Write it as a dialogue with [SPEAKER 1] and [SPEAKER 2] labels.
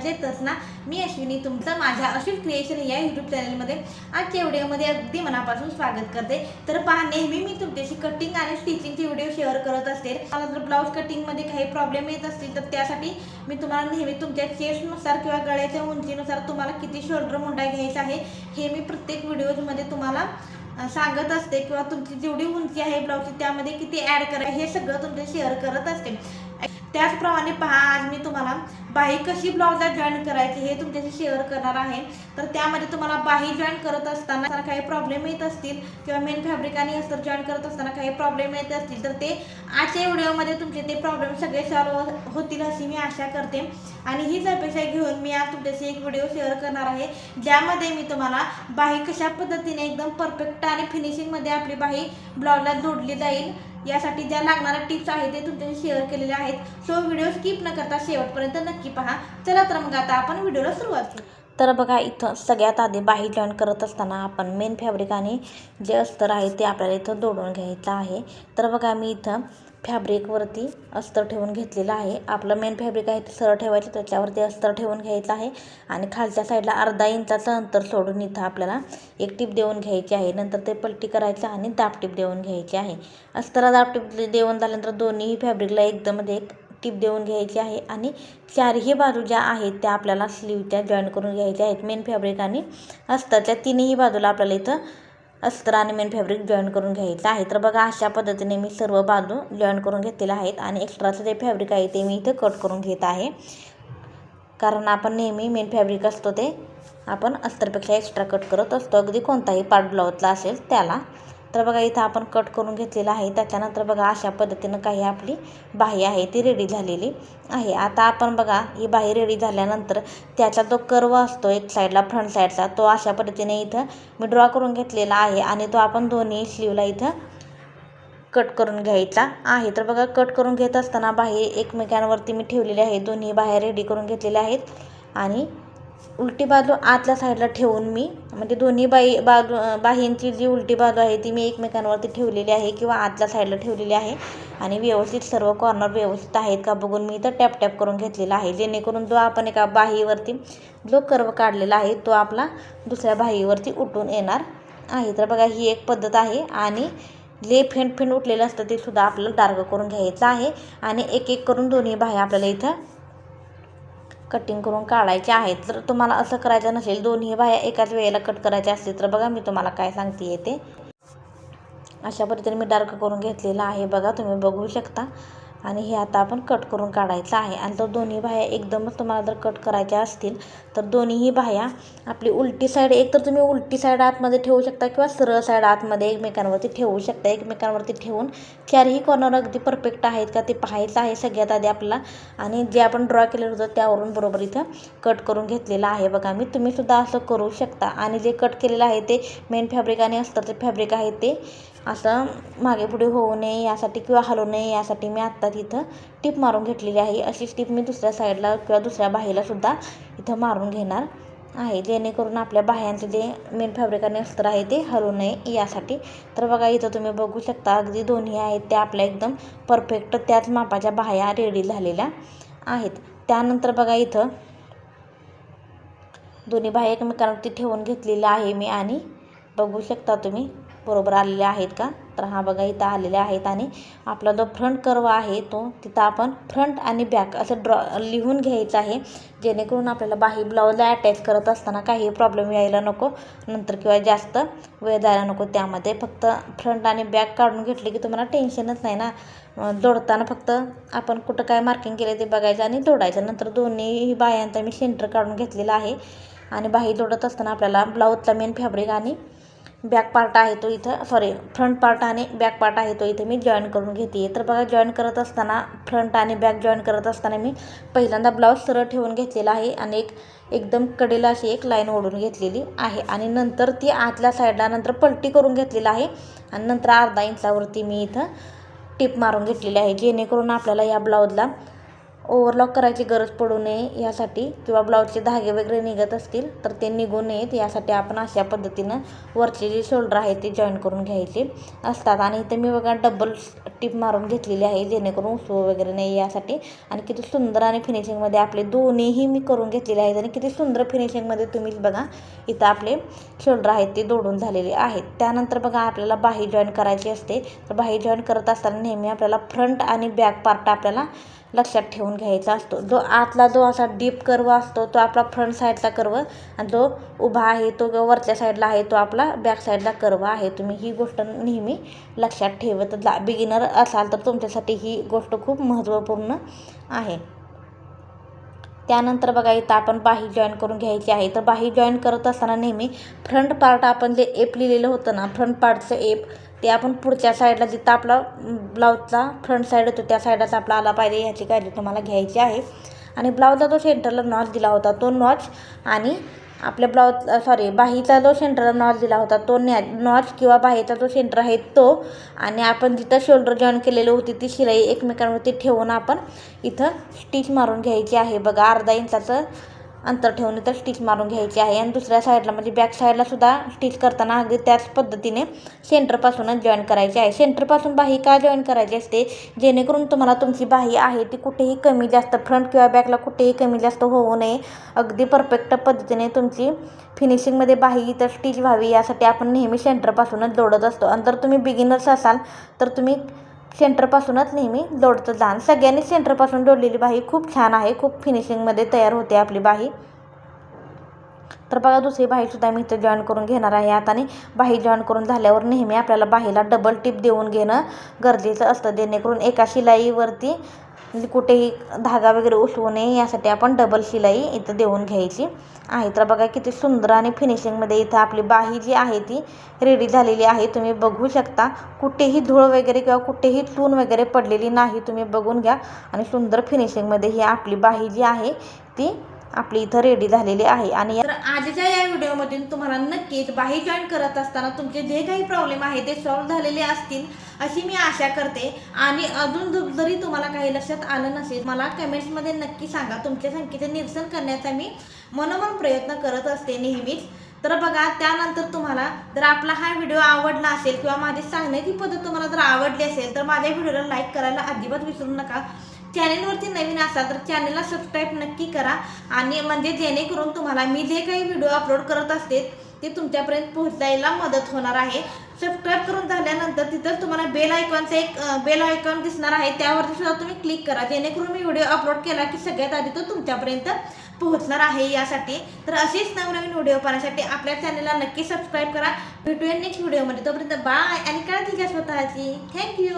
[SPEAKER 1] मजेतच ना। मी अश्विनी तुमचं माझ्या अश्विन क्रिएशन या यूट्यूब चॅनलमध्ये आजच्या व्हिडिओमध्ये अगदी मनापासून स्वागत करते। तर पहा, नेहमी मी तुमच्याशी कटिंग आणि स्टिचिंगचे व्हिडिओ शेअर करत असते। मला जर ब्लाऊज कटिंगमध्ये काही प्रॉब्लेम येत असतील तर त्यासाठी मी तुम्हाला नेहमी तुमच्या चेस्टनुसार किंवा गळ्याच्या उंचीनुसार तुम्हाला किती शोल्डर मुंडा घ्यायचा आहे हे मी प्रत्येक व्हिडिओमध्ये तुम्हाला सांगत असते, किंवा तुमची जेवढी उंची आहे ब्लाऊजची त्यामध्ये किती ॲड करायचं हे सगळं तुमचे शेअर करत असते। त्याचप्रमाणे पहा, आज मी तुम्हाला बाही कशी ब्लाऊजला जॉईन करायची हे तुमच्याशी शेअर करणार आहे। तर त्यामध्ये तुम्हाला बाही जॉईन करत असताना काही प्रॉब्लेम येत असतील किंवा मेन फॅब्रिक आणि अस्तर जॉईन करत असताना काही प्रॉब्लेम येत असतील तर ते आजच्या व्हिडिओमध्ये तुमचे ते प्रॉब्लेम सगळे सॉल्व्ह होतील अशी मी आशा करते। आणि हीच अपेक्षा घेऊन मी आज तुमच्याशी एक व्हिडिओ शेअर करणार आहे, ज्यामध्ये मी तुम्हाला बाही कशा पद्धतीने एकदम परफेक्ट आणि फिनिशिंगमध्ये आपली बाही ब्लाऊजला जोडली जाईल यासाठी ज्या लागणाऱ्या टिप्स आहेत ते तुमच्याशी शेअर केलेले आहेत। सो व्हिडिओ स्किप न करता शेवटपर्यंत नक्की पहा। चला तर मग आता आपण व्हिडिओला सुरुवात करू।
[SPEAKER 2] तर बघा, इथं सगळ्यात आधी बाही जॉईन करत असताना आपण मेन फॅब्रिक आणि जे अस्तर आहे ते आपल्याला इथं जोडून घ्यायचं आहे। तर बघा, मी इथं फॅब्रिकवरती अस्तर ठेवून घेतलेलं आहे। आपलं मेन फॅब्रिक आहे ते सरळ ठेवायचं, त्याच्यावरती अस्तर ठेवून घ्यायचं आहे आणि खालच्या साईडला अर्धा इंचाचं अंतर सोडून इथं आपल्याला एक टिप देऊन घ्यायची आहे। नंतर ते पलटी करायचं आणि दाब टिप देऊन घ्यायची आहे। अस्ताला दाब टिप देऊन झाल्यानंतर दोन्ही फॅब्रिकला एकदम एक टिप देऊन घ्यायची आहे आणि चारही बाजू ज्या आहेत त्या आपल्याला स्लीवच्या जॉईन करून घ्यायच्या आहेत। मेन फॅब्रिक आणि अस्तरच्या तिन्ही बाजूला आपल्याला इथं अस्तर आणि मेन फॅब्रिक जॉईन करून घ्यायचं आहे। तर बघा, अशा पद्धतीने मी सर्व बाजू जॉईन करून घेतलेल्या आहेत आणि एक्स्ट्राचं जे फॅब्रिक आहे ते मी इथं कट करून घेत आहे, कारण आपण नेहमी मेन फॅब्रिक असतो ते आपण अस्तरपेक्षा एक्स्ट्रा कट करत असतो, अगदी कोणताही पार्ट ब्लाऊजला असेल त्याला। तर बघा, इथं आपण कट करून घेतलेलं आहे। त्याच्यानंतर बघा, अशा पद्धतीनं काही आपली बाही आहे ती रेडी झालेली आहे। आता आपण बघा, ही बाही रेडी झाल्यानंतर त्याचा जो कर्व असतो एक साईडला फ्रंट साईडचा, तो अशा पद्धतीने इथं मी ड्रॉ करून घेतलेला आहे आणि तो आपण दोन्ही स्लीवला इथं कट करून घ्यायचा आहे। तर बघा, कट करून घेत असताना बाही एकमेकांवरती मी ठेवलेली आहे, दोन्ही बाह्या रेडी करून घेतलेल्या आहेत आणि उलटी बाजू आतल्या साईडला ठेवून मी म्हणजे दोन्ही बाहींची जी उलटी बाजू आहे ती मी एकमेकांवरती ठेवलेली आहे किंवा आतल्या साईडला ठेवलेली आहे आणि व्यवस्थित सर्व कॉर्नर व्यवस्थित आहेत का बघून मी इथं टॅप टॅप करून घेतलेला आहे, जेणेकरून जो आपण एका बाहीवरती जो कर्व काढलेला आहे तो आपला दुसऱ्या बाहीवरती उठून येणार आहे। तर बघा, ही एक पद्धत आहे आणि जे फेंट उठलेलं असतं ते सुद्धा आपल्याला डार्क करून घ्यायचं आहे आणि एक एक करून दोन्ही बाह्या आपल्याला इथं कटिंग करून काढायचे आहेत। जर तुम्हाला असं करायचं नसेल, दोन्ही बाह्या एकाच वेळेला कट करायच्या असतील तर बघा, मी तुम्हाला काय सांगते ते अशा पद्धतीने मी डार्क करून घेतलेलं आहे, बघा तुम्ही बघू शकता। आणि हे आता आपण कट करून काढायचं आहे आणि तर दोन्ही बाह्या एकदमच तुम्हाला जर कट करायच्या असतील तर दोन्हीही बाह्या आपली उलटी साईड, एक तर तुम्ही उलटी साईड आतमध्ये ठेवू शकता किंवा सरळ साईड आतमध्ये एकमेकांवरती ठेवू शकता। एकमेकांवरती ठेवून चारही कॉर्नर अगदी परफेक्ट आहेत का ते पाहायचं आहे सगळ्यात आधी आपल्याला, आणि जे आपण ड्रॉ केलेलं होतं त्यावरून बरोबर इथं कट करून घेतलेलं आहे। बघा, मी तुम्हीसुद्धा असं करू शकता आणि जे कट केलेलं आहे ते मेन फॅब्रिक आणि अस्तरचे फॅब्रिक आहे ते असं मागे पुढे होऊ नये यासाठी किंवा हलू नये यासाठी मी आत्ता इथं टिप मारून घेतलेली आहे। अशीच टिप मी दुसऱ्या साईडला किंवा दुसऱ्या बाहीला सुद्धा इथं मारून घेणार आहे, जेणेकरून आपल्या बाह्यांचं जे मेन फॅब्रिक आणि अस्तर आहे ते हलू नये यासाठी। तर बघा, इथं तुम्ही बघू शकता अगदी दोन्ही आहेत त्या आपल्या एकदम परफेक्ट त्याच मापाच्या बाह्या रेडी झालेल्या आहेत। त्यानंतर बघा, इथं दोन्ही बाह्या एकमेकांवरती ठेवून घेतलेल्या आहे मी आणि बघू शकता तुम्ही बरोबर आलेले आहेत का। तर हा बघा, इथं आलेले आहेत आणि आपला जो फ्रंट कर्व आहे तो तिथं आपण फ्रंट आणि बॅक असं लिहून घ्यायचं आहे, जेणेकरून आपल्याला बाही ब्लाऊजला अटॅच करत असताना काही प्रॉब्लेम यायला नको नंतर किंवा जास्त वेळ जायला नको। त्यामध्ये फक्त फ्रंट आणि बॅक काढून घेतले की तुम्हाला टेन्शनच नाही ना। जोडताना फक्त आपण कुठं काय मार्किंग केलं ते बघायचं आणि जोडायचं। नंतर दोन्ही बाह्यांचा मी सेंटर काढून घेतलेला आहे आणि बाही जोडत असताना आपल्याला ब्लाऊजचा मेन फॅब्रिक आणि बॅक पार्ट आहे तो इथं फ्रंट पार्ट आणि बॅक पार्ट आहे तो इथं मी जॉईन करून घेते। तर बघा, जॉईन करत असताना फ्रंट आणि बॅक जॉईन करत असताना मी पहिल्यांदा ब्लाऊज सरळ ठेवून घेतलेला आहे आणि एकदम कडेला अशी एक लाईन ओढून घेतलेली आहे आणि नंतर ती आतल्या साईडला नंतर पलटी करून घेतलेला आहे आणि नंतर अर्धा इंचावरती मी इथं टिप मारून घेतलेली आहे, जेणेकरून आपल्याला या ब्लाऊजला ओव्हरलॉक करायची गरज पडू नये यासाठी, किंवा ब्लाऊजचे धागे वगैरे निघत असतील तर ते निघू नयेत यासाठी आपण अशा पद्धतीनं वरचे जे शोल्डर आहे ते जॉईन करून घ्यायचे असतात। आणि इथं मी बघा डबल टिप मारून घेतलेली आहे जेणेकरून उसव वगैरे नाही यासाठी. आणि किती सुंदर आणि फिनिशिंगमध्ये आपले दोन्हीही मी करून घेतलेले आहेत आणि किती सुंदर फिनिशिंगमध्ये तुम्हीच बघा इथं आपले शोल्डर आहेत ते दोडून झालेले आहेत. त्यानंतर बघा आपल्याला बाही जॉईन करायची असते. तर बाही जॉईन करत असताना नेहमी आपल्याला फ्रंट आणि बॅक पार्ट आपल्याला लक्षात ठेवून घ्यायचा असतो. जो आतला जो असा डीप कर्व असतो तो आपला फ्रंट साईडचा कर्व आणि जो उभा आहे तो वरच्या साईडला आहे तो आपला बॅक साईडला कर्व आहे. तुम्ही ही गोष्ट नेहमी लक्षात ठेवत जा. बिगिनर असाल तर तुमच्यासाठी ही गोष्ट खूप महत्त्वपूर्ण आहे. त्यानंतर बघा इथं आपण बाही जॉईन करून घ्यायची आहे. तर बाही जॉईन करत असताना नेहमी फ्रंट पार्ट आपण जे एप लिहिलेलं होतं ना, फ्रंट पार्टचं एप ते आपण पुढच्या साईडला जिथं आपला ब्लाऊजचा फ्रंट साईड होतो त्या साईडलाच आपला आला पाहिजे याची काळजी तुम्हाला घ्यायची आहे. आणि ब्लाऊजला जो सेंटरला नॉच दिला होता तो नॉच आणि आपल्या बाहीचा जो सेंटरला नॉच दिला होता तो नॉच किंवा बाहीचा जो सेंटर आहे तो आणि आपण जिथं शोल्डर जॉईन केलेली होती ती शिलाई एकमेकांवरती ठेवून आपण इथं स्टिच मारून घ्यायची आहे. बघा अर्धा इंचाचं अंतर ठेवून इथं स्टिच मारून घ्यायची आहे. आणि दुसऱ्या साईडला म्हणजे बॅक साईडला सुद्धा स्टिच करताना अगदी त्याच पद्धतीने सेंटरपासूनच जॉईन करायची आहे. सेंटरपासून बाही का जॉईन करायची असते, जेणेकरून तुम्हाला तुमची बाही आहे ती कुठेही कमी जास्त फ्रंट किंवा बॅकला कुठेही कमी जास्त होऊ नये. अगदी परफेक्ट पद्धतीने तुमची फिनिशिंगमध्ये बाही इथं स्टिच व्हावी यासाठी आपण नेहमी सेंटरपासूनच जोडत असतो. आणि जर तुम्ही बिगिनर्स असाल तर तुम्ही सेंटरपासूनच नेहमी जोडत जा. सगळ्यांनी सेंटरपासून जोडलेली बाही खूप छान आहे, खूप फिनिशिंगमध्ये तयार होते आपली बाही. तर बघा दुसरी बाहीसुद्धा मी इथं जॉईन करून घेणार आहे. आता आणि बाही जॉईन करून झाल्यावर नेहमी आपल्याला बाहीला डबल टिप देऊन घेणं गरजेचं असतं, जेणेकरून एका शिलाईवरती कुठेही धागा वगैरे उसवू नये यासाठी आपण डबल शिलाई इथं देऊन घ्यायची आहे. तर बघा किती सुंदर आणि फिनिशिंगमध्ये इथं आपली बाही जी आहे ती रेडी झालेली आहे. तुम्ही बघू शकता कुठेही धूळ वगैरे किंवा कुठेही चून वगैरे पडलेली नाही. तुम्ही बघून घ्या. आणि सुंदर फिनिशिंगमध्ये ही आपली बाही जी आहे ती आपली इथं रेडी झालेली आहे. आणि
[SPEAKER 1] तर आजच्या या व्हिडिओमधून तुम्हाला नक्कीच बाही जॉईन करत असताना तुमचे जे काही प्रॉब्लेम आहे ते सॉल्व्ह झालेले असतील अशी मी आशा करते. आणि अजून जरी तुम्हाला काही लक्षात आलं नसेल मला कमेंट्समध्ये नक्की सांगा. तुमच्या शंकेचे निरसन करण्याचा मी मनोमन प्रयत्न करत असते नेहमीच. तर बघा त्यानंतर तुम्हाला जर आपला हा व्हिडिओ आवडला असेल किंवा माझी सांगण्याची पद्धत तुम्हाला जर आवडली असेल तर माझ्या व्हिडिओला लाईक करायला अजिबात विसरू नका. चॅनेलवरती नवीन असाल तर चॅनेलला सबस्क्राईब नक्की करा. आणि म्हणजे जेणेकरून तुम्हाला मी जे काही व्हिडिओ अपलोड करत असते ते तुमच्यापर्यंत पोहोचायला मदत होणार आहे. सबस्क्राईब करून झाल्यानंतर तिथंच तुम्हाला बेल आयकॉन दिसणार आहे, त्यावरती सुद्धा तुम्ही क्लिक करा, जेणेकरून मी व्हिडिओ अपलोड केला की सगळ्यात आधी तो तुमच्यापर्यंत पोहोचणार आहे यासाठी. तर असेच नवनवीन व्हिडिओ पाहण्यासाठी आपल्या चॅनेलला नक्की सबस्क्राईब करा. भेटूया नेक्स्ट व्हिडिओमध्ये. तोपर्यंत बाय आणि काळजी घ्या स्वतःची. थँक्यू.